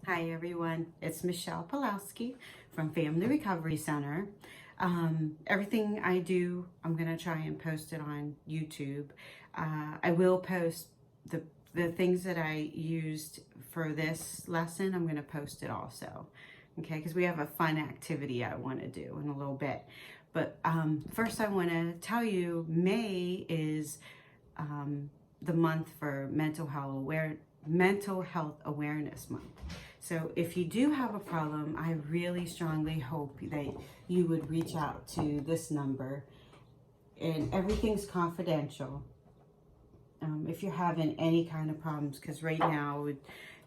Hi everyone, it's Michelle Pulowski from Family Recovery Center. Everything I do, I'm going to try and post it on YouTube. I will post the things that I used for this lesson. I'm going to post it also, okay, because we have a fun activity I want to do in a little bit. But first I want to tell you, May is the month for Mental Health Awareness Month. So if you do have a problem, I really strongly hope that you would reach out to this number, and everything's confidential. If you're having any kind of problems, because right now we've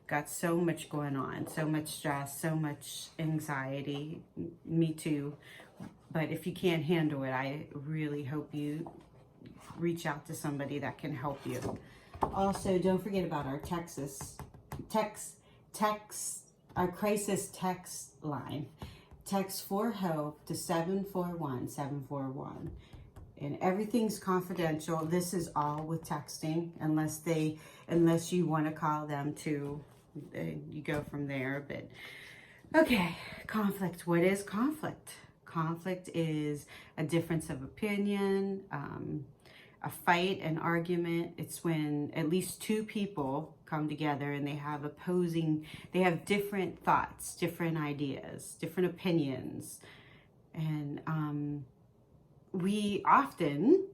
got so much going on, so much stress, so much anxiety, me too. But if you can't handle it, I really hope you reach out to somebody that can help you. Also, don't forget about our our crisis text line. Text for help to 741-741. And everything's confidential. This is all with texting, unless you want to call them to, you go from there. But okay, conflict. What is conflict? Conflict is a difference of opinion, a fight, an argument. It's when at least two people come together and they have different thoughts, different ideas, different opinions. And we often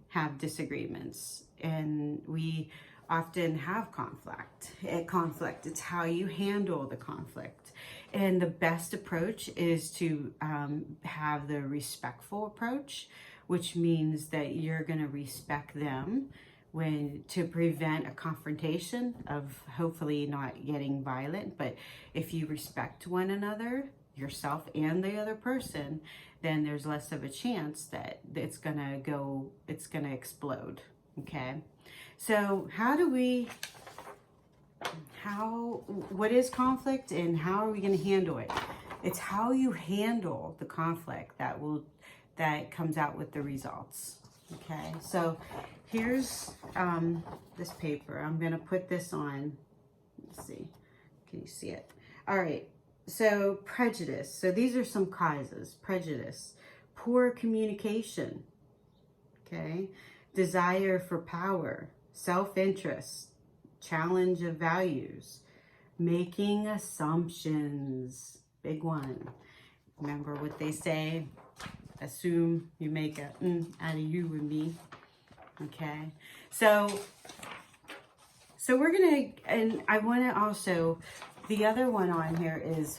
have disagreements, and we often have conflict. It's how you handle the conflict. And the best approach is to have the respectful approach, which means that you're going to respect them to prevent a confrontation of hopefully not getting violent. But if you respect one another, yourself and the other person, then there's less of a chance that it's going to explode. Okay. So what is conflict and how are we going to handle it? It's how you handle the conflict that comes out with the results. Okay, so here's this paper. I'm going to put this on. Let's see. Can you see it? All right. So prejudice. So these are some causes. Prejudice, poor communication, okay, desire for power, self-interest, challenge of values, making assumptions. Big one. Remember what they say? Assume you make a out of you and me. Okay. So we're gonna, and I want to also, the other one on here is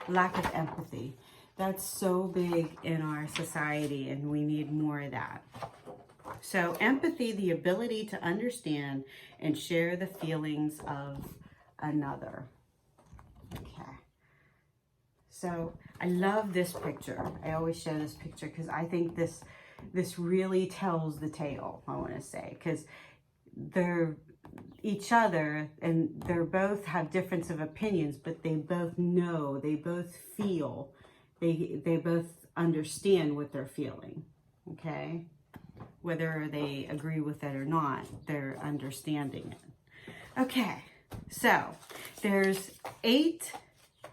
lack of empathy. That's so big in our society, and we need more of that. So empathy, the ability to understand and share the feelings of another. Okay. So I love this picture. I always show this picture because I think this really tells the tale, I want to say, because they're each other and they're both have difference of opinions, but they both know, they both feel, they both understand what they're feeling. Okay. Whether they agree with it or not, they're understanding it. Okay. So there's 8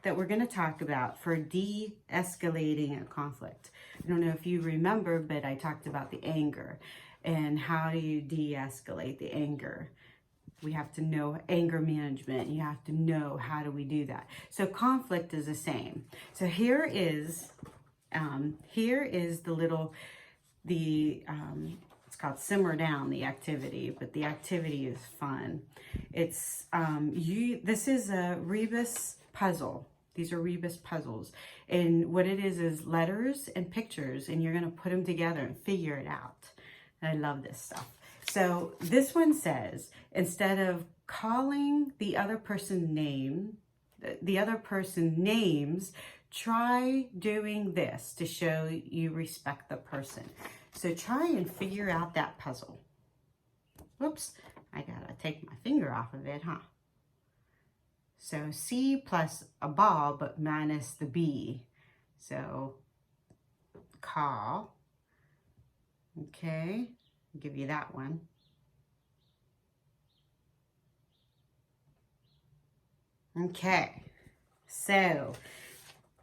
that we're going to talk about for de-escalating a conflict. I don't know if you remember, but I talked about the anger and how do you de-escalate the anger. We have to know anger management. You have to know how do we do that. So conflict is the same. So here is it's called Simmer Down, the activity, but the activity is fun. It's this is a rebus puzzle. These are rebus puzzles. And what it is letters and pictures, and you're going to put them together and figure it out. And I love this stuff. So this one says, instead of calling the other person's name, names, try doing this to show you respect the person. So try and figure out that puzzle. Whoops, I gotta take my finger off of it, huh? So C plus a ball, but minus the B. So call. Okay, I'll give you that one. Okay, so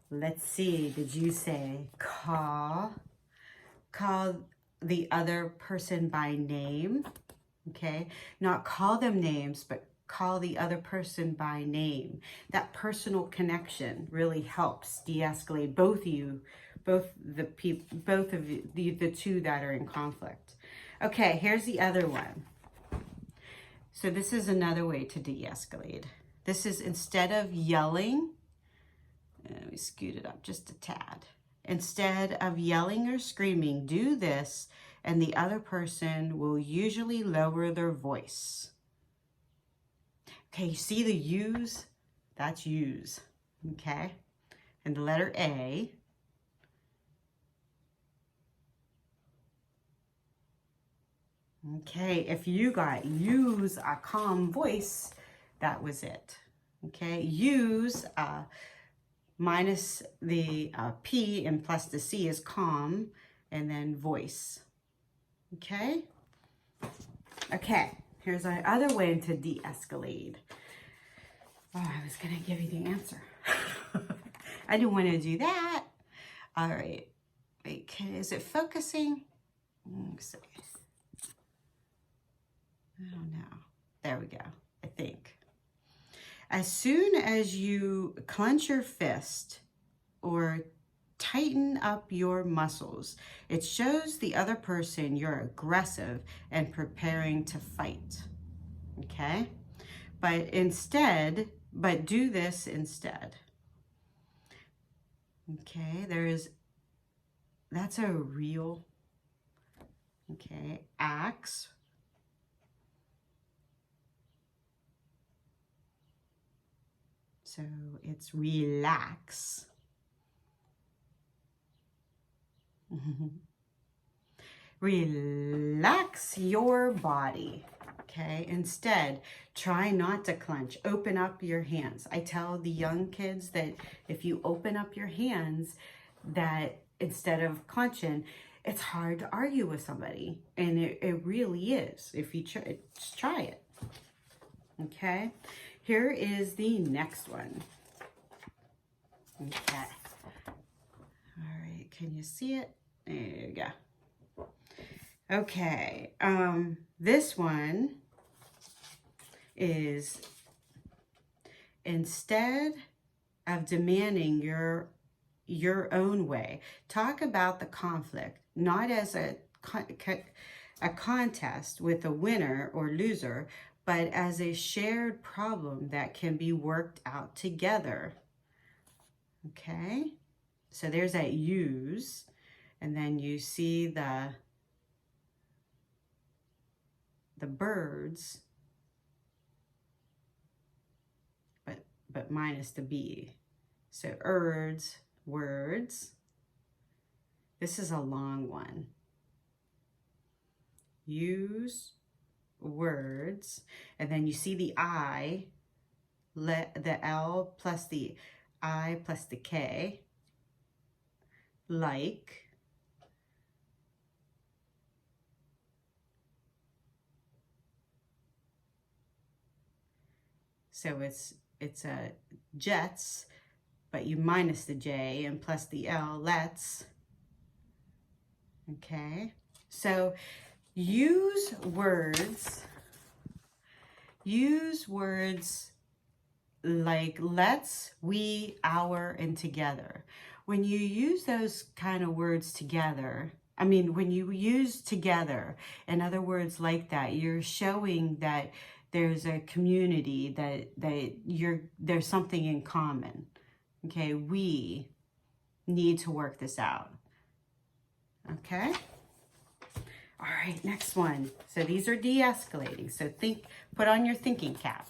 let's see. Did you say call the other person by name? Okay, not call them names, but call the other person by name. That personal connection really helps de-escalate both of you, both of you, the two that are in conflict. Okay, here's the other one. So this is another way to de-escalate. This is instead of yelling, let me scoot it up just a tad. Instead of yelling or screaming, do this, and the other person will usually lower their voice. Okay, you see the use? That's use, okay? And the letter A. Okay, if you got use a calm voice, that was it. Okay, use minus the P and plus the C is calm, and then voice. Okay? Okay, here's our other way to de-escalate. Oh, I was going to give you the answer. I didn't want to do that. All right. Wait, is it focusing? Let's see. I don't know. There we go, I think. As soon as you clench your fist or tighten up your muscles, it shows the other person you're aggressive and preparing to fight. Okay? But do this instead. Okay, that's a real, okay, axe. So it's relax. Relax your body. Okay, instead, try not to clench. Open up your hands. I tell the young kids that if you open up your hands, that instead of clenching, it's hard to argue with somebody. And it really is. If you try it. Okay, here is the next one. Okay. All right, can you see it? There you go. Okay, this one is instead of demanding your own way, talk about the conflict, not as a contest with a winner or loser, but as a shared problem that can be worked out together. Okay, so there's that use, and then you see the birds, but minus the B. So words. This is a long one. Use words, and then you see the I, the L plus the I plus the K, like. So it's a jets, but you minus the J and plus the L, let's. Okay, so use words like let's, we, our, and together. When you use those kind of words together, I mean, when you use together and other words like that, you're showing that there's a community, that there's something in common. Okay, we need to work this out. Okay? All right, next one. So these are de-escalating. So put on your thinking cap.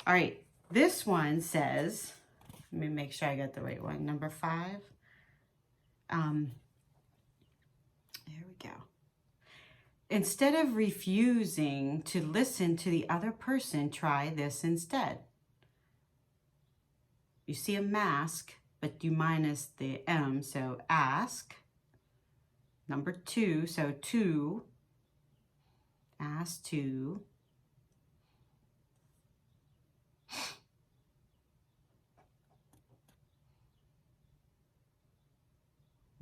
All right, this one says, let me make sure I got the right one. Number 5. There we go. Instead of refusing to listen to the other person, try this instead. You see a mask, but you minus the M, so ask. Number 2, so to, ask to.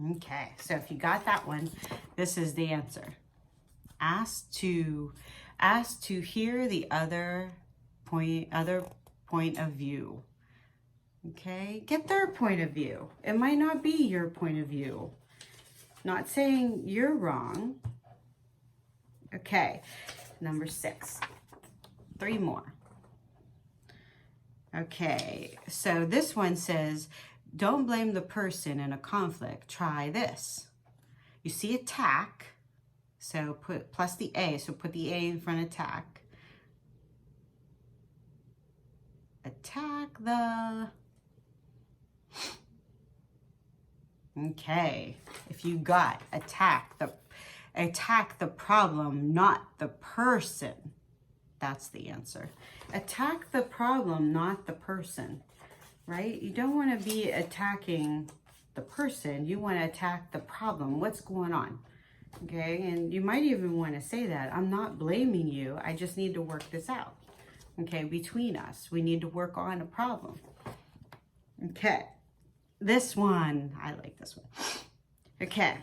Okay, so if you got that one, this is the answer. Ask to hear the other point of view. Okay, get their point of view. It might not be your point of view. Not saying you're wrong. Okay, number 6. 3 more. Okay, so this one says, don't blame the person in a conflict. Try this. You see attack, so put plus the A, so put the A in front of attack. Attack the... Okay, if you got attack the problem, not the person. That's the answer. Attack the problem, not the person, right? You don't want to be attacking the person. You want to attack the problem. What's going on? Okay, and you might even want to say that. I'm not blaming you. I just need to work this out. Okay, between us. We need to work on a problem. Okay, this one. I like this one. Okay,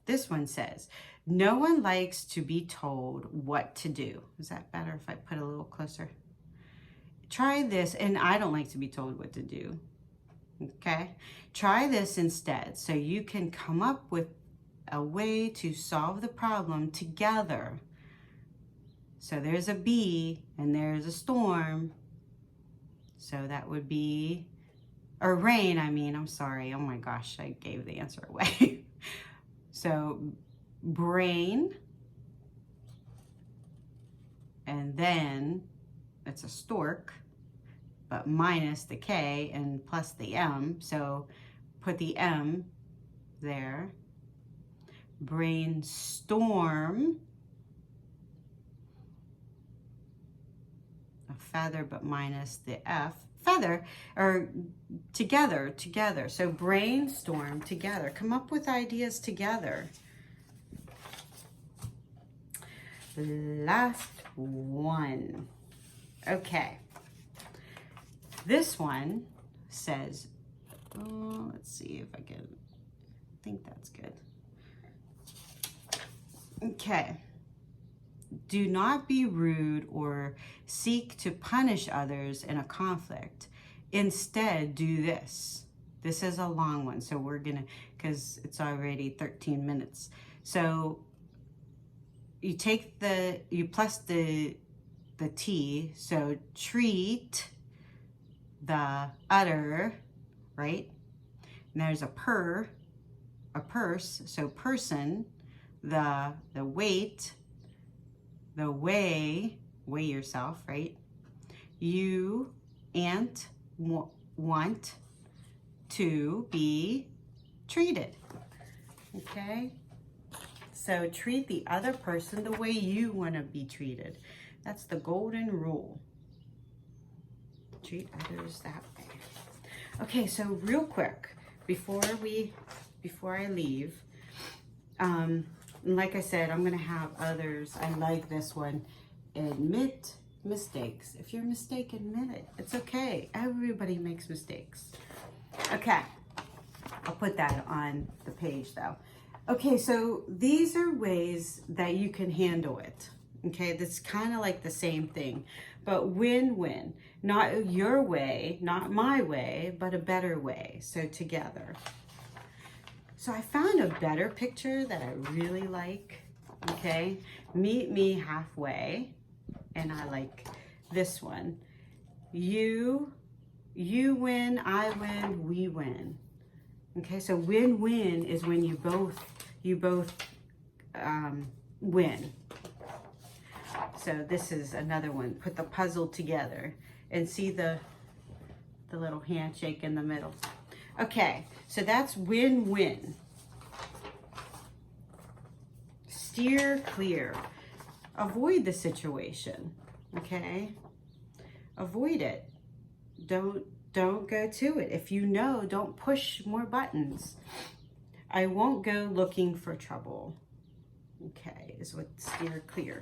this one says, no one likes to be told what to do. Is that better if I put a little closer? Try this, and I don't like to be told what to do. Okay? Try this instead so you can come up with a way to solve the problem together. So there's a bee and there's a storm. So that would be, or rain, I'm sorry. Oh my gosh, I gave the answer away. So brain, and then it's a stork, but minus the K and plus the M. So put the M there. Brainstorm, a feather, but minus the F. Feather, or together. So brainstorm together. Come up with ideas together. Last one. Okay. This one says, let's see if I can, I think that's good. Okay. Do not be rude or seek to punish others in a conflict. Instead, do this. This is a long one, so we're gonna, because it's already 13 minutes. So you take you plus the T, so treat the other, right? And there's a purse, so person, the weight, the weigh yourself, right? You want to be treated, okay? So treat the other person the way you want to be treated. That's the golden rule. Treat others that way. Okay, so real quick, before I leave, like I said, I'm gonna have others. I like this one. Admit mistakes. If you're mistaken, admit it. It's okay. Everybody makes mistakes. Okay, I'll put that on the page though. Okay, so these are ways that you can handle it. Okay, that's kind of like the same thing, but win-win. Not your way, not my way, but a better way. So together. So I found a better picture that I really like. Okay, meet me halfway, and I like this one. You win, I win, we win. Okay, so win-win is when you both win. So this is another one. Put the puzzle together and see the little handshake in the middle. Okay, so that's win-win. Steer clear. Avoid the situation, okay? Avoid it. Don't go to it. If you know, don't push more buttons. I won't go looking for trouble. Okay, is what steer clear.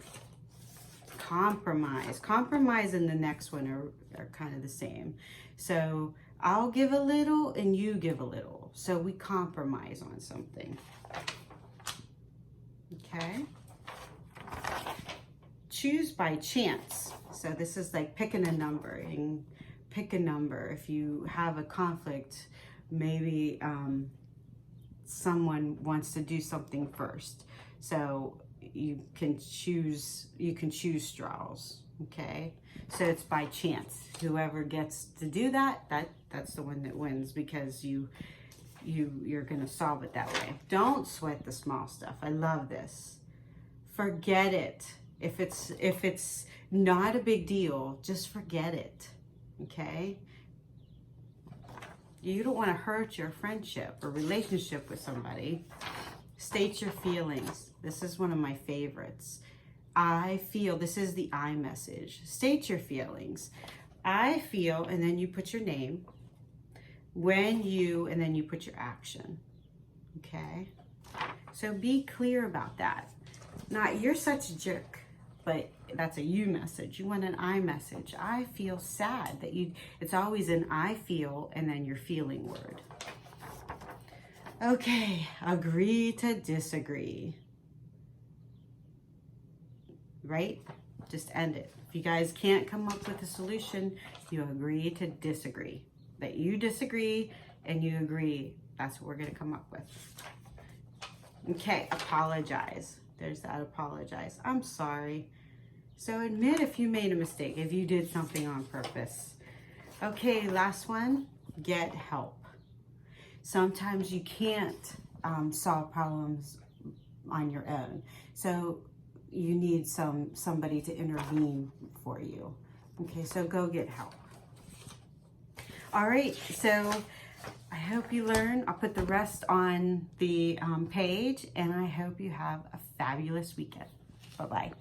Compromise. Compromise and the next one are kind of the same. So I'll give a little and you give a little. So we compromise on something. Okay. Choose by chance. So this is like picking a number, and pick a number. If you have a conflict, maybe someone wants to do something first. So you can choose straws. Okay. So it's by chance. Whoever gets to do that, that's the one that wins, because you're going to solve it that way. Don't sweat the small stuff. I love this. Forget it. If it's not a big deal, just forget it. Okay? You don't want to hurt your friendship or relationship with somebody. State your feelings. This is one of my favorites. I feel, this is the I message. State your feelings. I feel, and then you put your name. When you, and then you put your action. Okay? So be clear about that. Not, you're such a jerk, but that's a you message. You want an I message. I feel sad. It's always an I feel and then your feeling word. Okay, agree to disagree. Right? Just end it. If you guys can't come up with a solution, you agree to disagree. That you disagree and you agree. That's what we're going to come up with. Okay, apologize. There's that apologize. I'm sorry. So admit if you made a mistake, if you did something on purpose. Okay, last one, get help. Sometimes you can't solve problems on your own. So you need somebody to intervene for you. Okay, so go get help. All right, so I hope you learn. I'll put the rest on the page, and I hope you have a fabulous weekend. Bye-bye.